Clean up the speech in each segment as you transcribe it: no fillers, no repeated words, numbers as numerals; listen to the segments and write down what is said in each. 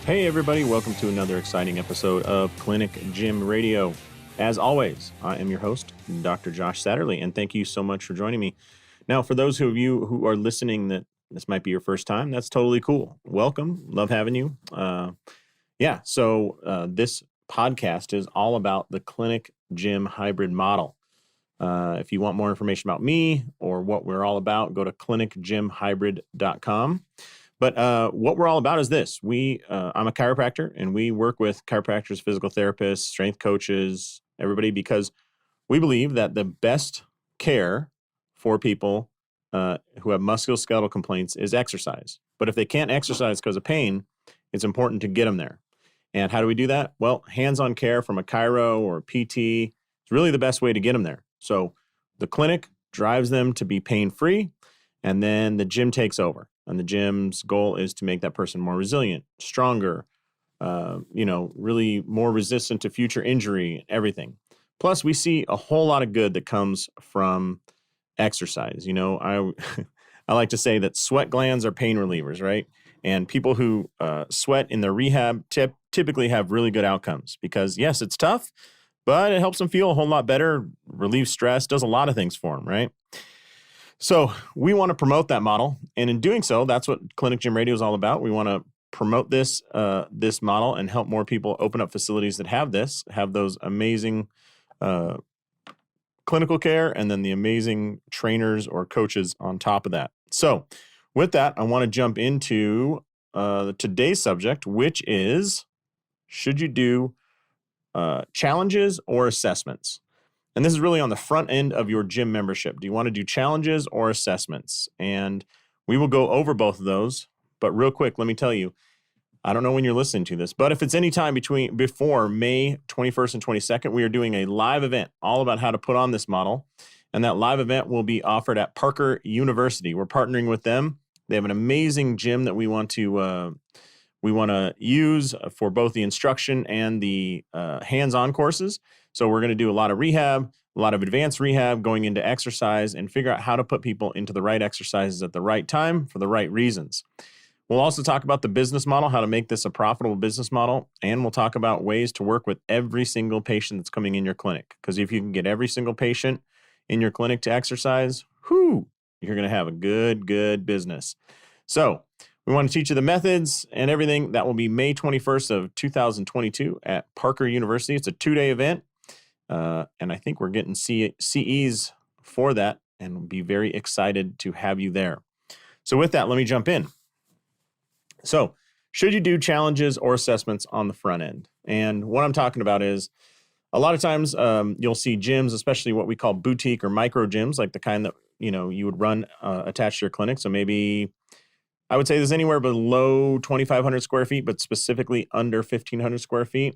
Hey everybody, welcome to another exciting episode of Clinic Gym Radio. As always, I am your host, Dr. Josh Satterlee, and thank you so much for joining me. Now, for those of you who are listening that this might be your first time, that's totally cool. Welcome. Love having you. This podcast is all about the clinic gym hybrid model. If you want more information about me or what we're all about, go to clinicgymhybrid.com. But what we're all about is this. I'm a chiropractor, and we work with chiropractors, physical therapists, strength coaches, everybody, because we believe that the best care for people who have musculoskeletal complaints is exercise. But if they can't exercise because of pain, it's important to get them there. And how do we do that? Well, hands-on care from a chiro or a PT is really the best way to get them there. So the clinic drives them to be pain-free, and then the gym takes over. And the gym's goal is to make that person more resilient, stronger, really more resistant to future injury, everything. Plus, we see a whole lot of good that comes from exercise. I I like to say that sweat glands are pain relievers, right? And people who sweat in their rehab typically have really good outcomes because, yes, it's tough, but it helps them feel a whole lot better, relieves stress, does a lot of things for them, right? So we want to promote that model, and in doing so, that's what Clinic Gym Radio is all about. We want to promote this model and help more people open up facilities that have those amazing clinical care, and then the amazing trainers or coaches on top of that. So with that, I want to jump into today's subject, which is, should you do challenges or assessments? And this is really on the front end of your gym membership. Do you want to do challenges or assessments? And we will go over both of those. But real quick, let me tell you, I don't know when you're listening to this, but if it's any time before May 21st and 22nd, we are doing a live event all about how to put on this model. And that live event will be offered at Parker University. We're partnering with them. They have an amazing gym that we want to use for both the instruction and the hands-on courses. So we're going to do a lot of rehab, a lot of advanced rehab, going into exercise, and figure out how to put people into the right exercises at the right time for the right reasons. We'll also talk about the business model, how to make this a profitable business model, and we'll talk about ways to work with every single patient that's coming in your clinic. Because if you can get every single patient in your clinic to exercise, you're going to have a good business. So we want to teach you the methods and everything. That will be May 21st of 2022 at Parker University. It's a 2-day event. And I think we're getting CEs for that, and we'll be very excited to have you there. So with that, let me jump in. So should you do challenges or assessments on the front end? And what I'm talking about is a lot of times you'll see gyms, especially what we call boutique or micro gyms, like the kind that you would run attached to your clinic. So maybe I would say there's anywhere below 2,500 square feet, but specifically under 1,500 square feet.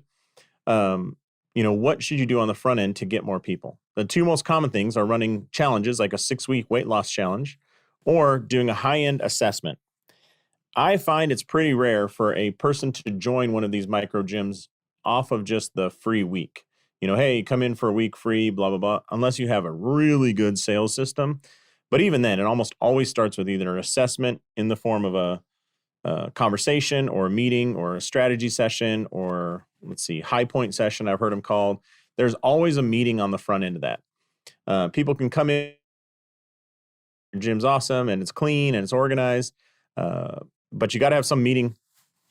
What should you do on the front end to get more people? The two most common things are running challenges like a 6-week weight loss challenge or doing a high-end assessment. I find it's pretty rare for a person to join one of these micro gyms off of just the free week. Hey, come in for a week free, blah, blah, blah, unless you have a really good sales system. But even then, it almost always starts with either an assessment in the form of a conversation or a meeting or a strategy session or, high point session, I've heard them called. There's always a meeting on the front end of that. People can come in, your gym's awesome and it's clean and it's organized, but you got to have some meeting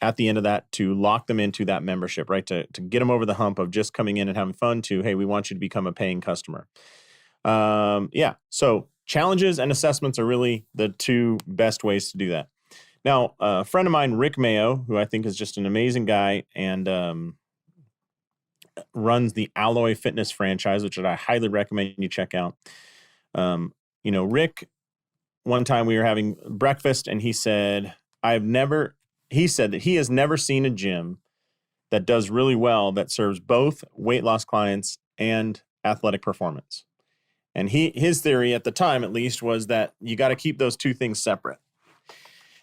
at the end of that to lock them into that membership, right? To get them over the hump of just coming in and having fun to, hey, we want you to become a paying customer. So challenges and assessments are really the two best ways to do that. Now, a friend of mine, Rick Mayo, who I think is just an amazing guy and runs the Alloy Fitness franchise, which I highly recommend you check out. Rick, one time we were having breakfast and he said that he has never seen a gym that does really well that serves both weight loss clients and athletic performance. And his theory at the time, at least, was that you got to keep those two things separate.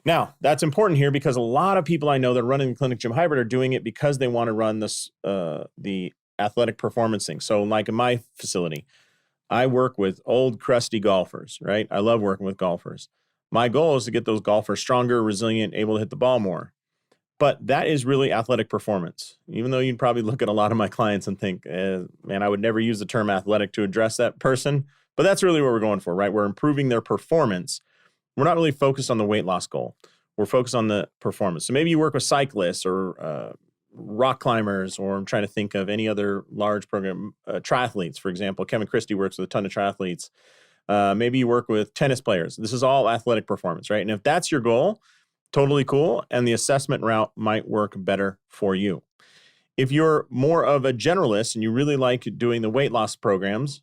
Now, that's important here because a lot of people I know that are running the Clinic Gym Hybrid are doing it because they want to run this the athletic performance thing. So like in my facility, I work with old crusty golfers, right? I love working with golfers. My goal is to get those golfers stronger, resilient, able to hit the ball more. But that is really athletic performance, even though you'd probably look at a lot of my clients and think, man, I would never use the term athletic to address that person. But that's really what we're going for, right? We're improving their performance. We're not really focused on the weight loss goal. We're focused on the performance. So maybe you work with cyclists or rock climbers, or I'm trying to think of any other large program, triathletes, for example. Kevin Christie works with a ton of triathletes. Maybe you work with tennis players. This is all athletic performance, right? And if that's your goal, totally cool. And the assessment route might work better for you. If you're more of a generalist and you really like doing the weight loss programs,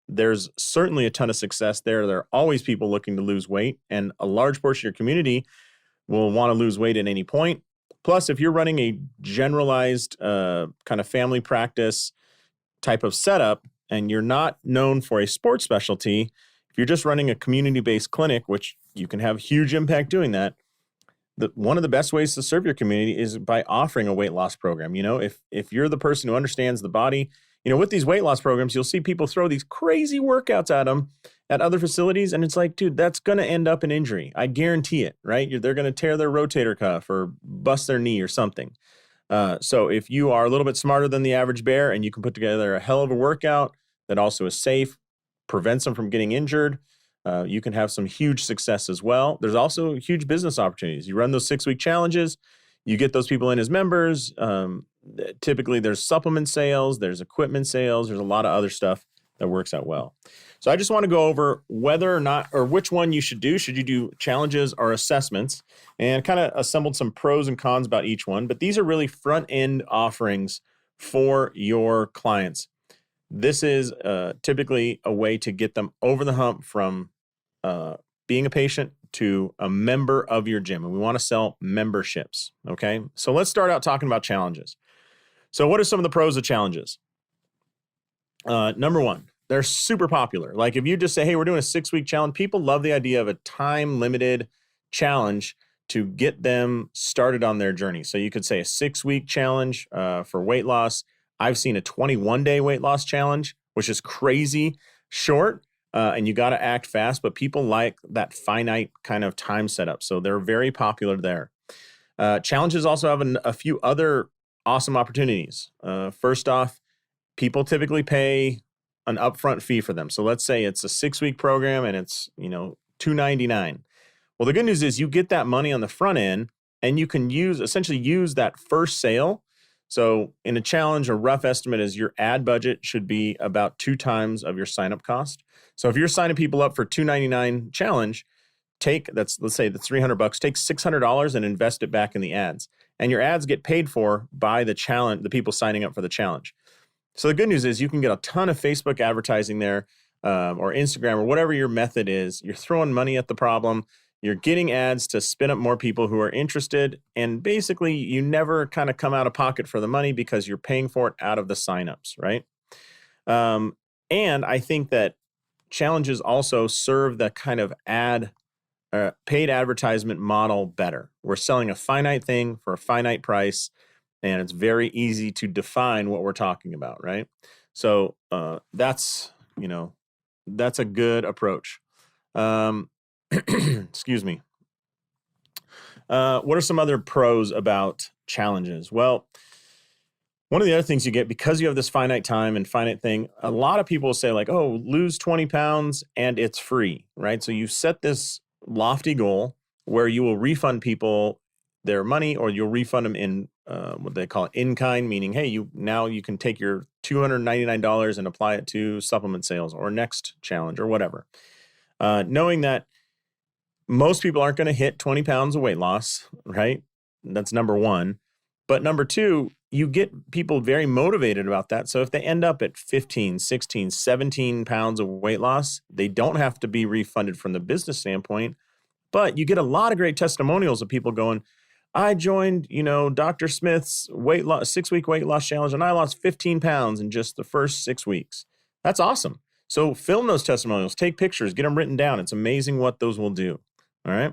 there's certainly a ton of success there. There are always people looking to lose weight, and a large portion of your community will want to lose weight at any point. Plus, if you're running a generalized kind of family practice type of setup and you're not known for a sports specialty, if you're just running a community-based clinic, which you can have huge impact doing that, one of the best ways to serve your community is by offering a weight loss program. If you're the person who understands the body, with these weight loss programs, you'll see people throw these crazy workouts at them at other facilities. And it's like, dude, that's going to end up in injury. I guarantee it, right? They're going to tear their rotator cuff or bust their knee or something. So if you are a little bit smarter than the average bear and you can put together a hell of a workout that also is safe, prevents them from getting injured, you can have some huge success as well. There's also huge business opportunities. You run those 6-week challenges, you get those people in as members. Typically, there's supplement sales, there's equipment sales, there's a lot of other stuff that works out well. So I just want to go over whether or not, or which one you should do. Should you do challenges or assessments? And kind of assembled some pros and cons about each one. But these are really front-end offerings for your clients. This is typically a way to get them over the hump from being a patient to a member of your gym. And we want to sell memberships, okay? So let's start out talking about challenges. So what are some of the pros of challenges? Number one, they're super popular. Like if you just say, hey, we're doing a 6-week challenge, people love the idea of a time-limited challenge to get them started on their journey. So you could say a 6-week challenge for weight loss. I've seen a 21-day weight loss challenge, which is crazy short, and you got to act fast, but people like that finite kind of time setup. So they're very popular there. Challenges also have a few other awesome opportunities. First off, people typically pay an upfront fee for them. So let's say it's a 6-week program and it's, $299. Well, the good news is you get that money on the front end and you can essentially use that first sale. So in a challenge, a rough estimate is your ad budget should be about 2 times of your sign-up cost. So if you're signing people up for $299 challenge, let's say that's $300, take $600 and invest it back in the ads. And your ads get paid for by the people signing up for the challenge. So the good news is you can get a ton of Facebook advertising there or Instagram or whatever your method is. You're throwing money at the problem. You're getting ads to spin up more people who are interested. And basically, you never kind of come out of pocket for the money because you're paying for it out of the signups, right? And I think that challenges also serve the kind of paid advertisement model better. We're selling a finite thing for a finite price, and it's very easy to define what we're talking about, right? So that's a good approach. Excuse me. What are some other pros about challenges? Well, one of the other things you get, because you have this finite time and finite thing, a lot of people will say like, oh, lose 20 pounds and it's free, right? So you set this lofty goal where you will refund people their money, or you'll refund them in what they call in kind, meaning, hey, you can take your $299 and apply it to supplement sales or next challenge or whatever. Knowing that most people aren't going to hit 20 pounds of weight loss, right? That's number one. But number two, you get people very motivated about that. So if they end up at 15, 16, 17 pounds of weight loss, they don't have to be refunded from the business standpoint. But you get a lot of great testimonials of people going, I joined, Dr. Smith's 6-week weight loss challenge, and I lost 15 pounds in just the first 6 weeks. That's awesome. So film those testimonials, take pictures, get them written down. It's amazing what those will do. All right.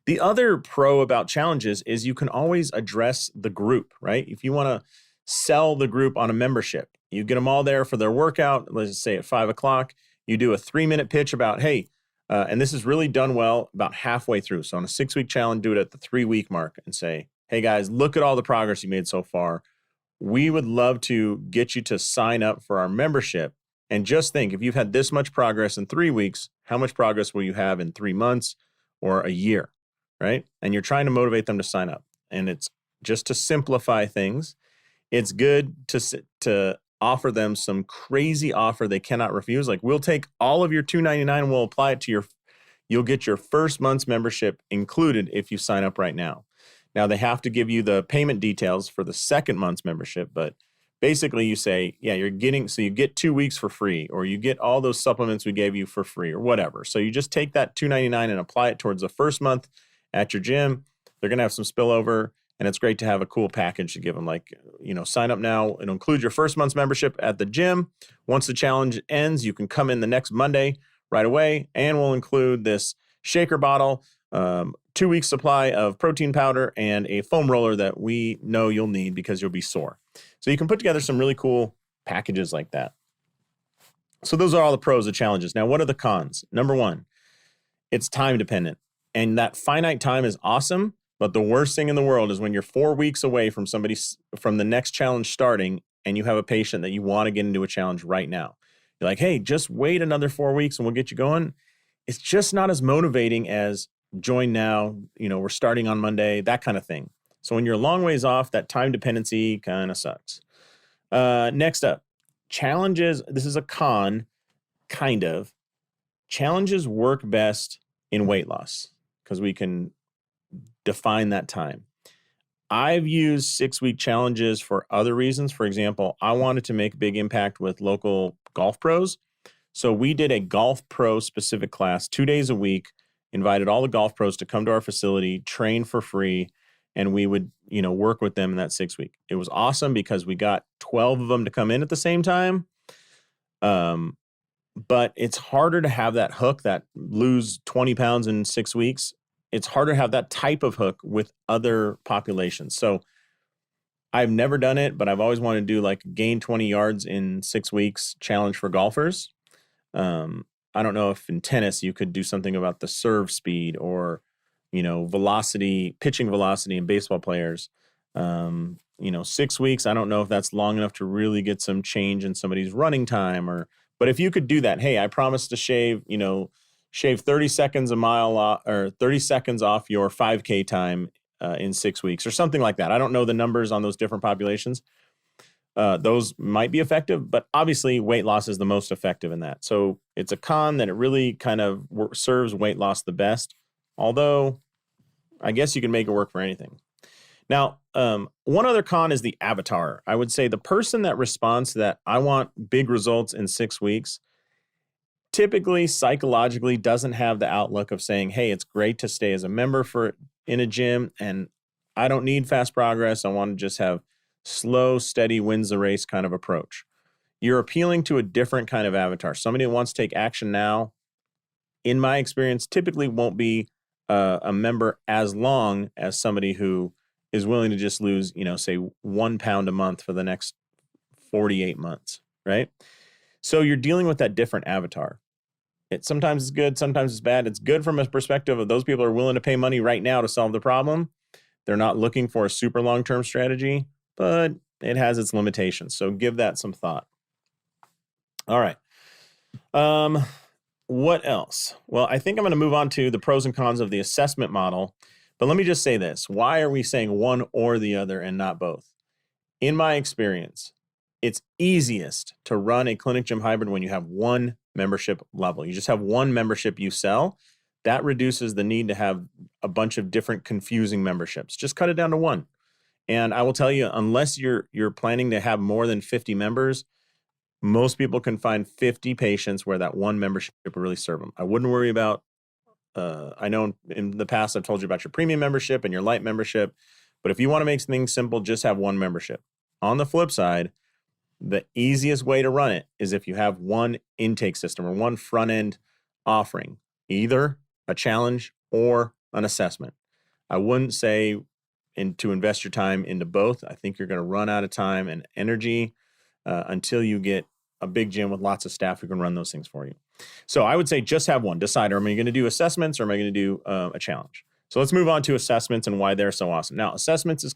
The other pro about challenges is you can always address the group, right? If you want to sell the group on a membership, you get them all there for their workout. Let's say at 5 o'clock, you do a 3-minute pitch about, hey, and this is really done well about halfway through. So on a 6-week challenge, do it at the 3-week mark and say, hey guys, look at all the progress you made so far. We would love to get you to sign up for our membership. And just think, if you've had this much progress in 3 weeks, how much progress will you have in 3 months or a year, right? And you're trying to motivate them to sign up. And it's just to simplify things. It's good to offer them some crazy offer they cannot refuse. Like, we'll take all of your $299 and we'll apply it to you'll get your first month's membership included if you sign up right now. Now, they have to give you the payment details for the second month's membership, but basically you say, yeah, you get 2 weeks for free, or you get all those supplements we gave you for free, or whatever. So you just take that $299 and apply it towards the first month at your gym. They're going to have some spillover, and it's great to have a cool package to give them. Like, sign up now. It'll include your first month's membership at the gym. Once the challenge ends, you can come in the next Monday right away, and we'll include this shaker bottle, 2 weeks supply of protein powder, and a foam roller that we know you'll need because you'll be sore. So you can put together some really cool packages like that. So those are all the pros of challenges. Now, what are the cons? Number one, it's time dependent. And that finite time is awesome, but the worst thing in the world is when you're 4 weeks away from from the next challenge starting, and you have a patient that you want to get into a challenge right now. You're like, hey, just wait another 4 weeks and we'll get you going. It's just not as motivating as join now, we're starting on Monday, that kind of thing. So when you're a long ways off, that time dependency kind of sucks. Next up, challenges. This is a con, kind of. Challenges work best in weight loss because we can define that time. I've used 6-week challenges for other reasons. For example, I wanted to make a big impact with local golf pros. So we did a golf pro specific class 2 days a week, invited all the golf pros to come to our facility, train for free, and we would, work with them in that 6 week. It was awesome because we got 12 of them to come in at the same time. But it's harder to have that hook, that lose 20 pounds in 6 weeks. It's harder to have that type of hook with other populations. So I've never done it, but I've always wanted to do like gain 20 yards in 6 weeks challenge for golfers. I don't know if in tennis you could do something about the serve speed or, velocity, pitching velocity in baseball players. 6 weeks, I don't know if that's long enough to really get some change in somebody's running time but if you could do that, hey, I promise to shave 30 seconds a mile or 30 seconds off your 5K time in 6 weeks or something like that. I don't know the numbers on those different populations. Those might be effective, but obviously weight loss is the most effective in that. So it's a con that it really kind of serves weight loss the best, although I guess you can make it work for anything. Now, one other con is the avatar. I would say the person that responds to that, I want big results in 6 weeks, typically psychologically doesn't have the outlook of saying, hey, it's great to stay as a member in a gym, and I don't need fast progress. I want to just have slow, steady, wins the race kind of approach. You're appealing to a different kind of avatar. Somebody who wants to take action now, in my experience, typically won't be a member as long as somebody who is willing to just lose, say 1 pound a month for the next 48 months, right? So you're dealing with that different avatar. Sometimes it's good, sometimes it's bad. It's good from a perspective of those people are willing to pay money right now to solve the problem. They're not looking for a super long-term strategy, but it has its limitations. So give that some thought. All right. What else? Well, I think I'm going to move on to the pros and cons of the assessment model. But let me just say this. Why are we saying one or the other and not both? In my experience, it's easiest to run a clinic gym hybrid when you have one membership level. You just have one membership you sell. That reduces the need to have a bunch of different confusing memberships. Just cut it down to one. And I will tell you, unless you're planning to have more than 50 members, most people can find 50 patients where that one membership will really serve them. I wouldn't worry about, I know in the past I've told you about your premium membership and your light membership, but if you want to make things simple, just have one membership. On the flip side, the easiest way to run it is if you have one intake system or one front end offering, either a challenge or an assessment. I wouldn't say to invest your time into both. I think you're going to run out of time and energy until you get a big gym with lots of staff who can run those things for you. So I would say just have one. Decide, am I going to do assessments or am I going to do a challenge? So let's move on to assessments and why they're so awesome. Now, assessments is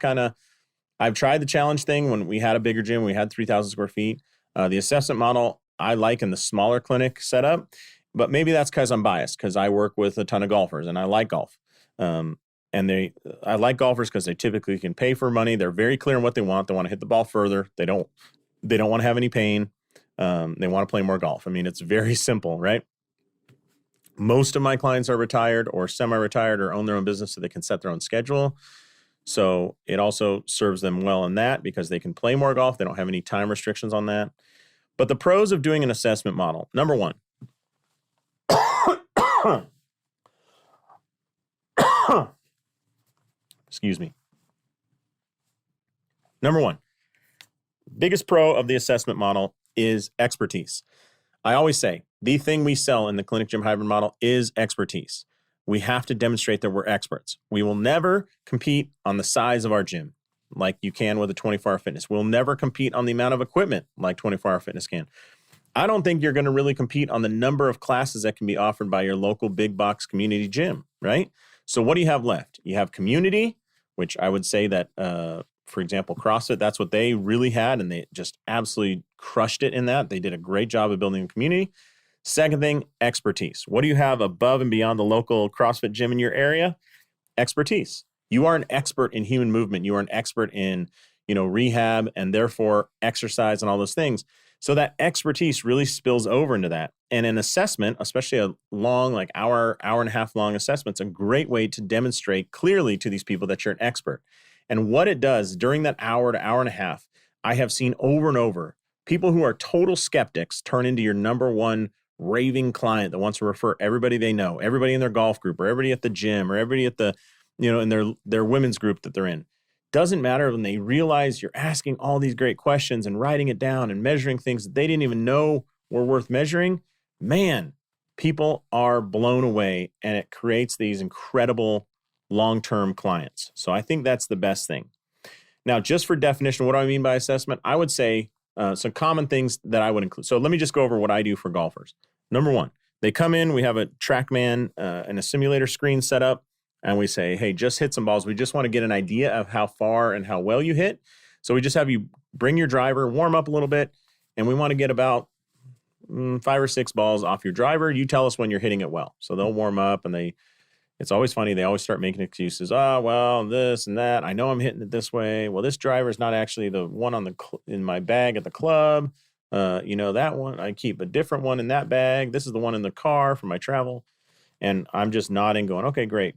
I've tried the challenge thing when we had a bigger gym, we had 3,000 square feet. The assessment model I like in the smaller clinic setup, but maybe that's because I'm biased because I work with a ton of golfers and I like golf. I like golfers because they typically can pay for money. They're very clear on what they want. They want to hit the ball further. They don't want to have any pain. They want to play more golf. I mean, it's very simple, right? Most of my clients are retired or semi-retired or own their own business so they can set their own schedule. So it also serves them well in that because they can play more golf. They don't have any time restrictions on that. But the pros of doing an assessment model, number one, excuse me. Number one, biggest pro of the assessment model is expertise. I always say the thing we sell in the clinic gym hybrid model is expertise. We have to demonstrate that we're experts. We will never compete on the size of our gym like you can with a 24-hour fitness. We'll never compete on the amount of equipment like 24-hour fitness can. I don't think you're going to really compete on the number of classes that can be offered by your local big box community gym, right? So what do you have left? You have community, which I would say that, for example, CrossFit, that's what they really had, and they just absolutely crushed it in that. They did a great job of building a community. Second thing, expertise. What do you have above and beyond the local CrossFit gym in your area? Expertise. You are an expert in human movement. You are an expert in, rehab and therefore exercise and all those things. So that expertise really spills over into that. And an assessment, especially a long, like hour and a half long assessment, is a great way to demonstrate clearly to these people that you're an expert. And what it does during that hour to hour and a half, I have seen over and over, people who are total skeptics turn into your number one raving client that wants to refer everybody they know, everybody in their golf group or everybody at the gym or everybody at the, in their women's group that they're in. Doesn't matter when they realize you're asking all these great questions and writing it down and measuring things that they didn't even know were worth measuring. Man, people are blown away and it creates these incredible long-term clients. So I think that's the best thing. Now, just for definition, what do I mean by assessment? I would say some common things that I would include. So let me just go over what I do for golfers. Number one, they come in, we have a TrackMan and a simulator screen set up, and we say, hey, just hit some balls. We just want to get an idea of how far and how well you hit. So we just have you bring your driver, warm up a little bit, and we want to get about 5 or 6 balls off your driver. You tell us when you're hitting it well. So they'll warm up, and it's always funny. They always start making excuses. Oh, well, this and that. I know I'm hitting it this way. Well, this driver is not actually the one in my bag at the club. That one, I keep a different one in that bag. This is the one in the car for my travel. And I'm just nodding, going, okay, great.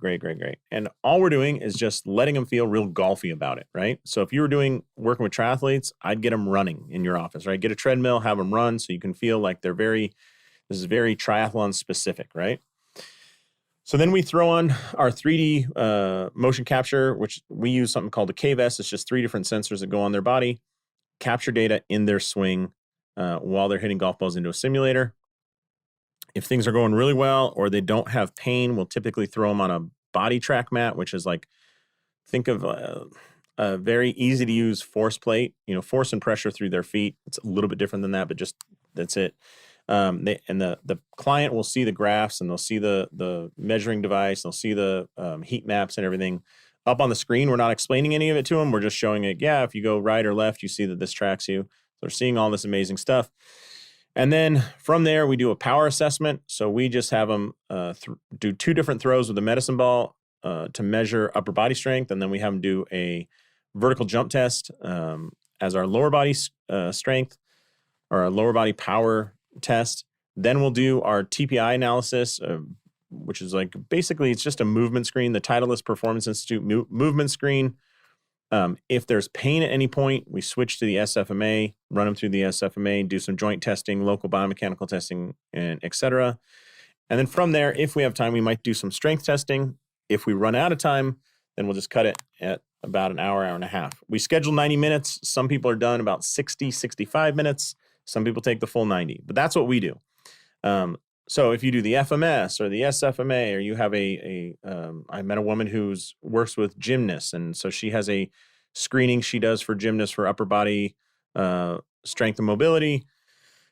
And all we're doing is just letting them feel real golfy about it, right? So if you were working with triathletes, I'd get them running in your office, right? Get a treadmill, have them run so you can feel like this is very triathlon specific, right? So then we throw on our 3D motion capture, which we use something called a K-Vest. It's just 3 different sensors that go on their body, capture data in their swing while they're hitting golf balls into a simulator. If things are going really well or they don't have pain, we'll typically throw them on a body track mat, which is like, think of a very easy to use force plate, force and pressure through their feet. It's a little bit different than that, but just that's it. The client will see the graphs and they'll see the measuring device. They'll see the heat maps and everything up on the screen. We're not explaining any of it to them. We're just showing it. Yeah, if you go right or left, you see that this tracks you. So they're seeing all this amazing stuff. And then from there, we do a power assessment. So we just have them do 2 different throws with a medicine ball to measure upper body strength. And then we have them do a vertical jump test as our lower body strength or our lower body power test. Then we'll do our TPI analysis, which is like basically it's just a movement screen, the Titleist Performance Institute movement screen. If there's pain at any point, we switch to the SFMA, run them through the SFMA, do some joint testing, local biomechanical testing, and et cetera. And then from there, if we have time, we might do some strength testing. If we run out of time, then we'll just cut it at about an hour and a half. We schedule 90 minutes. Some people are done about 60, 65 minutes. Some people take the full 90, but that's what we do. So if you do the FMS or the SFMA, or you have I met a woman who works with gymnasts, and so she has a screening she does for gymnasts for upper body strength and mobility.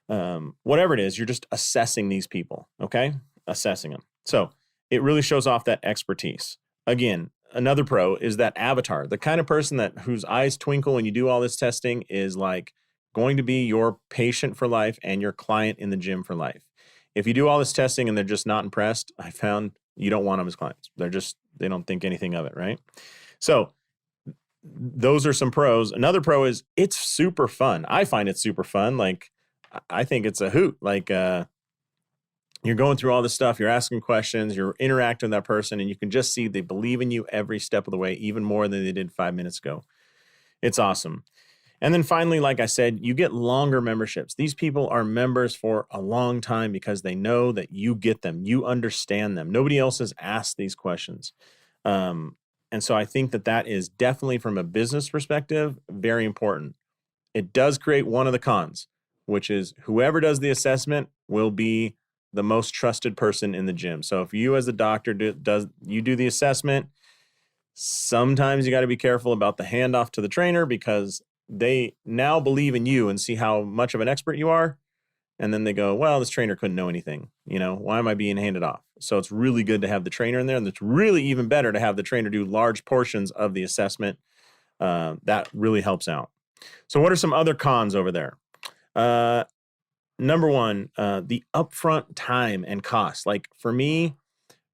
Whatever it is, you're just assessing these people, okay? Assessing them. So it really shows off that expertise. again, another pro is that avatar. The kind of person that whose eyes twinkle when you do all this testing is like going to be your patient for life and your client in the gym for life. If you do all this testing and they're just not impressed, I found you don't want them as clients. They don't think anything of it, right? So those are some pros. Another pro is it's super fun. I find it super fun. Like, I think it's a hoot. Like, you're going through all this stuff, you're asking questions, you're interacting with that person, and you can just see they believe in you every step of the way, even more than they did 5 minutes ago. It's awesome. And then finally, like I said, you get longer memberships. These people are members for a long time because they know that you get them, you understand them. Nobody else has asked these questions. And so I think that is definitely, from a business perspective, very important. It does create one of the cons, which is whoever does the assessment will be the most trusted person in the gym. So if you as a doctor do the assessment, sometimes you got to be careful about the handoff to the trainer because they now believe in you and see how much of an expert you are. And then they go, well, this trainer couldn't know anything. Why am I being handed off? So it's really good to have the trainer in there. And it's really even better to have the trainer do large portions of the assessment. That really helps out. So what are some other cons over there? Number one, the upfront time and cost. Like for me,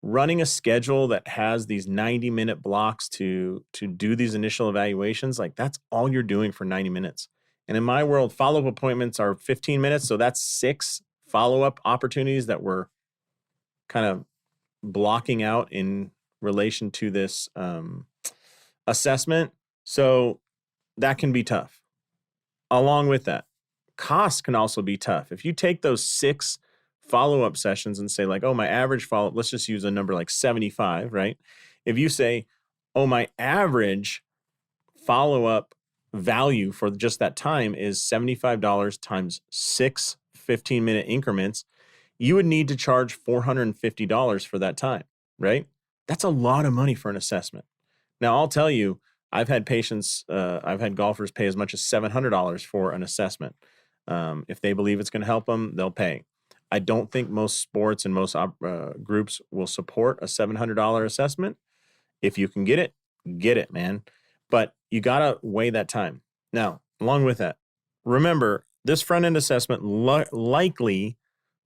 running a schedule that has these 90-minute blocks to do these initial evaluations, like that's all you're doing for 90 minutes. And in my world, follow-up appointments are 15 minutes. So that's 6 follow-up opportunities that we're kind of blocking out in relation to this assessment. So that can be tough. Along with that, costs can also be tough. If you take those 6 follow-up sessions and say like, oh, my average follow-up, let's just use a number like 75, right? If you say, oh, my average follow-up value for just that time is $75 times 6 15-minute increments, you would need to charge $450 for that time, right? That's a lot of money for an assessment. Now, I'll tell you, I've had golfers pay as much as $700 for an assessment. If they believe it's going to help them, they'll pay. I don't think most sports and most groups will support a $700 assessment. If you can get it, man. But you got to weigh that time. Now, along with that, remember, this front-end assessment most likely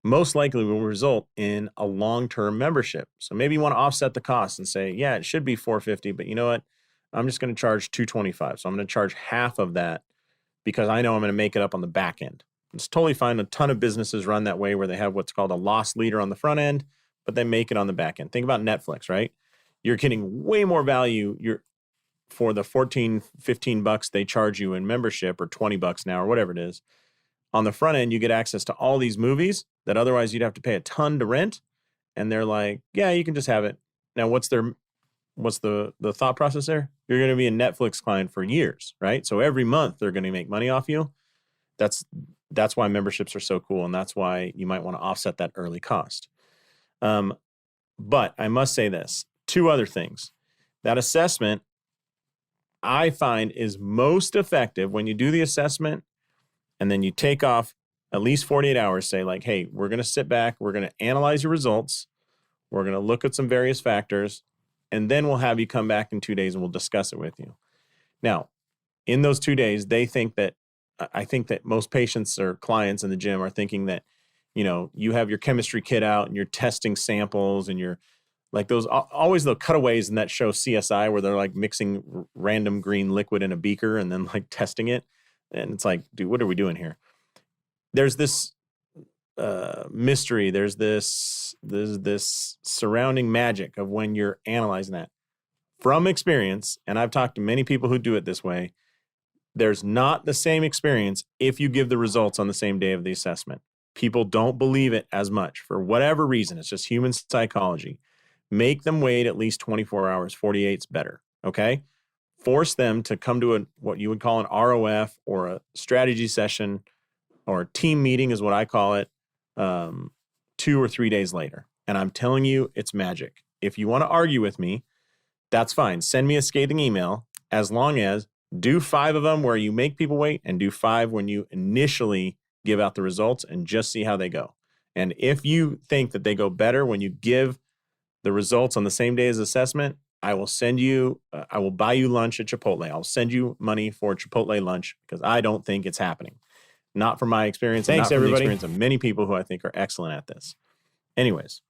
will result in a long-term membership. So maybe you want to offset the cost and say, yeah, it should be $450, but you know what? I'm just going to charge $225. So I'm going to charge half of that because I know I'm going to make it up on the back end. It's totally fine. A ton of businesses run that way where they have what's called a loss leader on the front end, but they make it on the back end. Think about Netflix, right? You're getting way more value for the $14, $15 they charge you in membership, or $20 now, or whatever it is. On the front end, you get access to all these movies that otherwise you'd have to pay a ton to rent. And they're like, yeah, you can just have it. Now, what's the thought process there? You're going to be a Netflix client for years, right? So every month they're going to make money off you. That's why memberships are so cool. And that's why you might want to offset that early cost. But I must say this, 2 other things. That assessment, I find, is most effective when you do the assessment and then you take off at least 48 hours, say like, hey, we're going to sit back, we're going to analyze your results, we're going to look at some various factors, and then we'll have you come back in 2 days and we'll discuss it with you. Now, in those 2 days, I think that most patients or clients in the gym are thinking that, you have your chemistry kit out and you're testing samples and you're like those always the cutaways in that show CSI where they're like mixing random green liquid in a beaker and then like testing it. And it's like, dude, what are we doing here? There's this mystery. There's this surrounding magic of when you're analyzing that. From experience, and I've talked to many people who do it this way, there's not the same experience if you give the results on the same day of the assessment. People don't believe it as much for whatever reason. It's just human psychology. Make them wait at least 24 hours. 48's better, okay? Force them to come to what you would call an ROF or a strategy session or a team meeting is what I call it, 2 or 3 days later. And I'm telling you, it's magic. If you want to argue with me, that's fine. Send me a scathing email as long as do 5 of them where you make people wait and do 5 when you initially give out the results and just see how they go. And if you think that they go better when you give the results on the same day as assessment, I will send you, I will buy you lunch at Chipotle. I'll send you money for Chipotle lunch because I don't think it's happening. Not from my experience. Thanks, not from everybody. the experience of many people who I think are excellent at this. Anyways,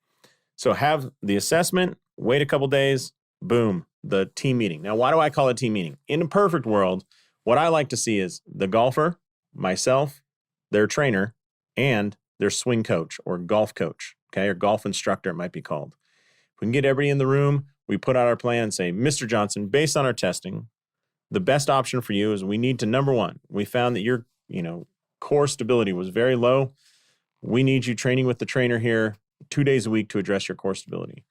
so have the assessment, wait a couple days, boom, the team meeting. Now, why do I call it team meeting? In a perfect world, what I like to see is the golfer, myself, their trainer, and their swing coach or golf coach, okay, or golf instructor, it might be called. If we can get everybody in the room, we put out our plan and say, Mr. Johnson, based on our testing, the best option for you is we need to, number one, we found that your, core stability was very low. We need you training with the trainer here 2 days a week to address your core stability.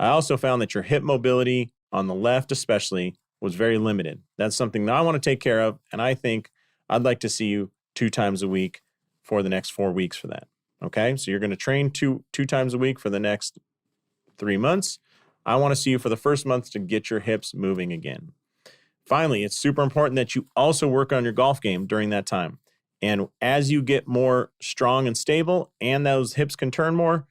I also found that your hip mobility on the left especially was very limited. That's something that I want to take care of, and I think I'd like to see you 2 times a week for the next 4 weeks for that. Okay, so you're going to train two times a week for the next 3 months. I want to see you for the first month to get your hips moving again. Finally, it's super important that you also work on your golf game during that time. And as you get more strong and stable and those hips can turn more,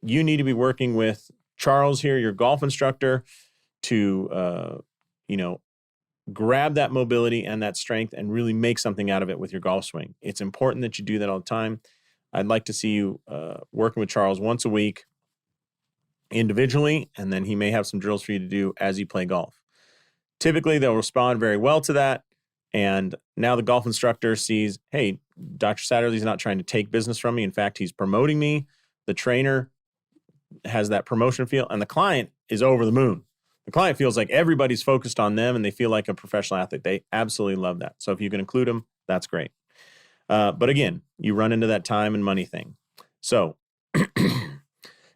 you need to be working with Charles here, your golf instructor, to, grab that mobility and that strength and really make something out of it with your golf swing. It's important that you do that all the time. I'd like to see you working with Charles once a week individually, and then he may have some drills for you to do as you play golf. Typically, they'll respond very well to that. And now the golf instructor sees, hey, Dr. Satterlee's not trying to take business from me. In fact, he's promoting me. The trainer has that promotion feel, and the client is over the moon. The client feels like everybody's focused on them and they feel like a professional athlete. They absolutely love that. So if you can include them, that's great. But again, you run into that time and money thing. So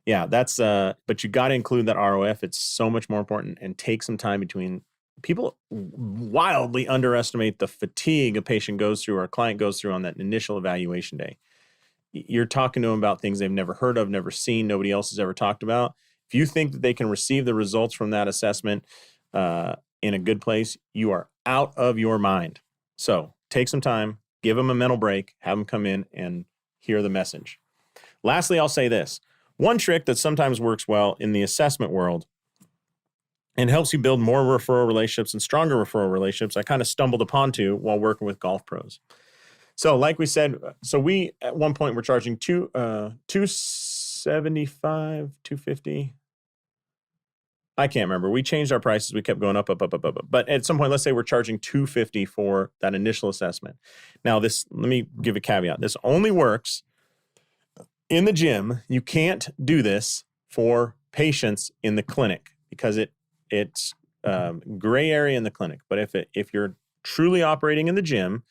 yeah, that's, but you got to include that ROF. It's so much more important, and take some time between. People wildly underestimate the fatigue a patient goes through or a client goes through on that initial evaluation day. You're talking to them about things they've never heard of, never seen, nobody else has ever talked about. If you think that they can receive the results from that assessment in a good place, you are out of your mind. So take some time, give them a mental break, have them come in and hear the message. Lastly, I'll say this. One trick that sometimes works well in the assessment world and helps you build more referral relationships and stronger referral relationships, I kind of stumbled upon while working with golf pros. So like we said, we at one point were charging $275, $250. I can't remember. We changed our prices. We kept going up. But at some point, let's say we're charging $250 for that initial assessment. Now, let me give a caveat. This only works in the gym. You can't do this for patients in the clinic because it's gray area in the clinic. But if you're truly operating in the gym,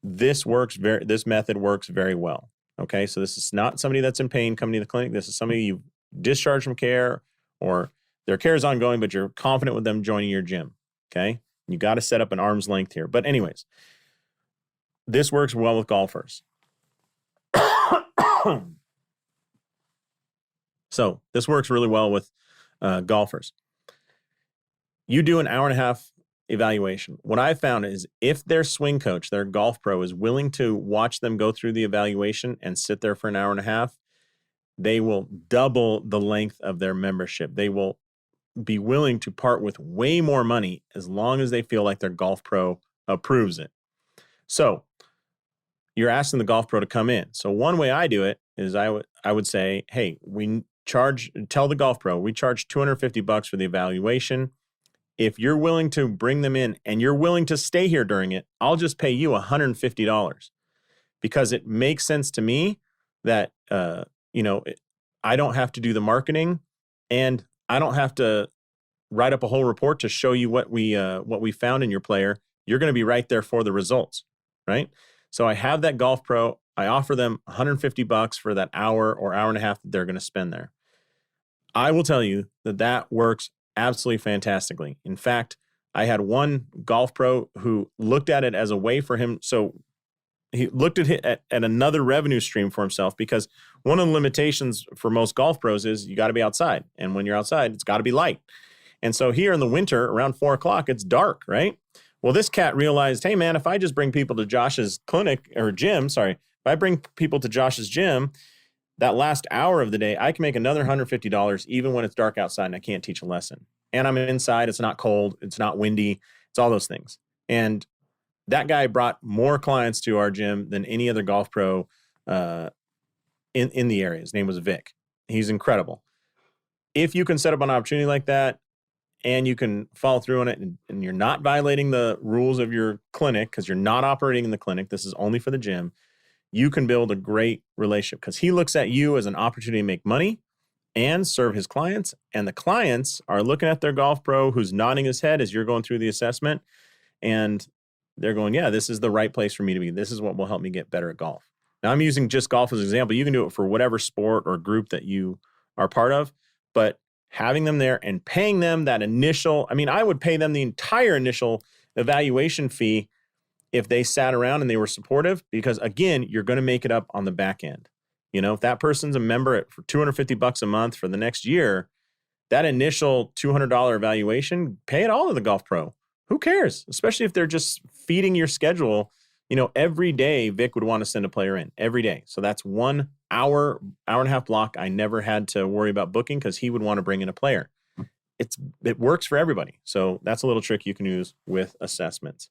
this method works very well. Okay, so this is not somebody that's in pain coming to the clinic. This is somebody you discharge from care, or their care is ongoing, but you're confident with them joining your gym. Okay, you got to set up an arm's length here. But anyways, this works well with golfers. So this works really well with golfers. You do an hour and a half evaluation. What I found is if their swing coach, their golf pro, is willing to watch them go through the evaluation and sit there for an hour and a half, they will double the length of their membership. They will be willing to part with way more money as long as they feel like their golf pro approves it. So you're asking the golf pro to come in. So one way I do it is I would say, hey, tell the golf pro, we charge $250 for the evaluation. If you're willing to bring them in and you're willing to stay here during it, I'll just pay you $150 because it makes sense to me that, I don't have to do the marketing and I don't have to write up a whole report to show you what we found in your player. You're going to be right there for the results, right? So I have that golf pro. I offer them $150 for that hour or hour and a half that they're going to spend there. I will tell you that works absolutely fantastically. In fact, I had one golf pro who looked at it as a way for him. So he looked at another revenue stream for himself, because one of the limitations for most golf pros is you got to be outside. And when you're outside, it's got to be light. And so here in the winter, around 4 o'clock, it's dark, right? Well, this cat realized, hey, man, if I just bring people to Josh's if I bring people to Josh's gym, that last hour of the day, I can make another $150 even when it's dark outside and I can't teach a lesson. and I'm inside. It's not cold. It's not windy. It's all those things. And that guy brought more clients to our gym than any other golf pro in the area. His name was Vic. He's incredible. If you can set up an opportunity like that and you can follow through on it and you're not violating the rules of your clinic because you're not operating in the clinic, this is only for the gym, you can build a great relationship because he looks at you as an opportunity to make money and serve his clients. And the clients are looking at their golf pro who's nodding his head as you're going through the assessment. And they're going, yeah, this is the right place for me to be. This is what will help me get better at golf. Now, I'm using just golf as an example. You can do it for whatever sport or group that you are part of. But having them there and paying them that initial, I mean, I would pay them the entire initial evaluation fee if they sat around and they were supportive, because again, you're going to make it up on the back end. You know, if that person's a member for $250 a month for the next year, that initial $200 evaluation, pay it all to the golf pro. Who cares? Especially if they're just feeding your schedule. You know, every day Vic would want to send a player in every day. So that's 1 hour, hour and a half block. I never had to worry about booking because he would want to bring in a player. It works for everybody. So that's a little trick you can use with assessments.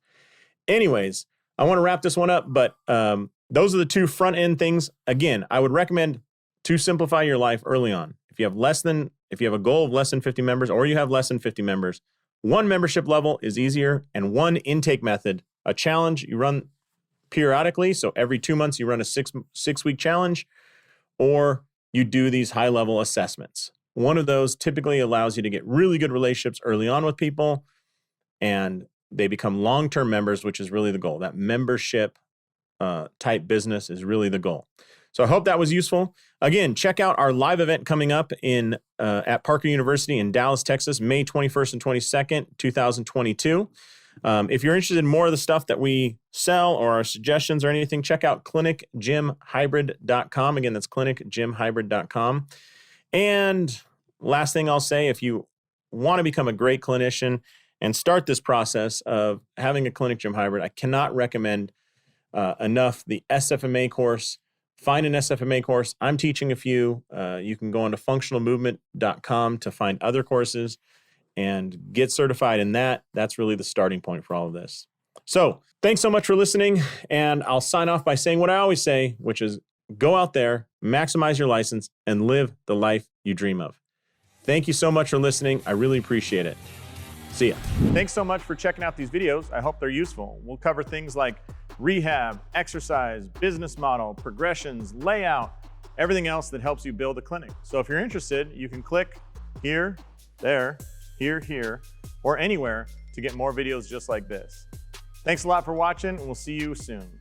Anyways, I want to wrap this one up, but those are the two front end things. Again, I would recommend to simplify your life early on. If you have a goal of less than 50 members or you have less than 50 members, one membership level is easier and one intake method, a challenge you run periodically. So every 2 months you run a six-week challenge, or you do these high-level assessments. One of those typically allows you to get really good relationships early on with people, and they become long-term members, which is really the goal. That membership type business is really the goal. So I hope that was useful. Again, check out our live event coming up at Parker University in Dallas, Texas, May 21st and 22nd, 2022. If you're interested in more of the stuff that we sell or our suggestions or anything, check out clinicgymhybrid.com. Again, that's clinicgymhybrid.com. And last thing I'll say, if you want to become a great clinician and start this process of having a clinic gym hybrid, I cannot recommend enough the SFMA course. Find an SFMA course. I'm teaching a few. You can go on to functionalmovement.com to find other courses and get certified in that. That's really the starting point for all of this. So thanks so much for listening. And I'll sign off by saying what I always say, which is go out there, maximize your license, and live the life you dream of. Thank you so much for listening. I really appreciate it. See ya. Thanks so much for checking out these videos. I hope they're useful. We'll cover things like rehab, exercise, business model, progressions, layout, everything else that helps you build a clinic. So if you're interested, you can click here, there, here, or anywhere to get more videos just like this. Thanks a lot for watching, and we'll see you soon.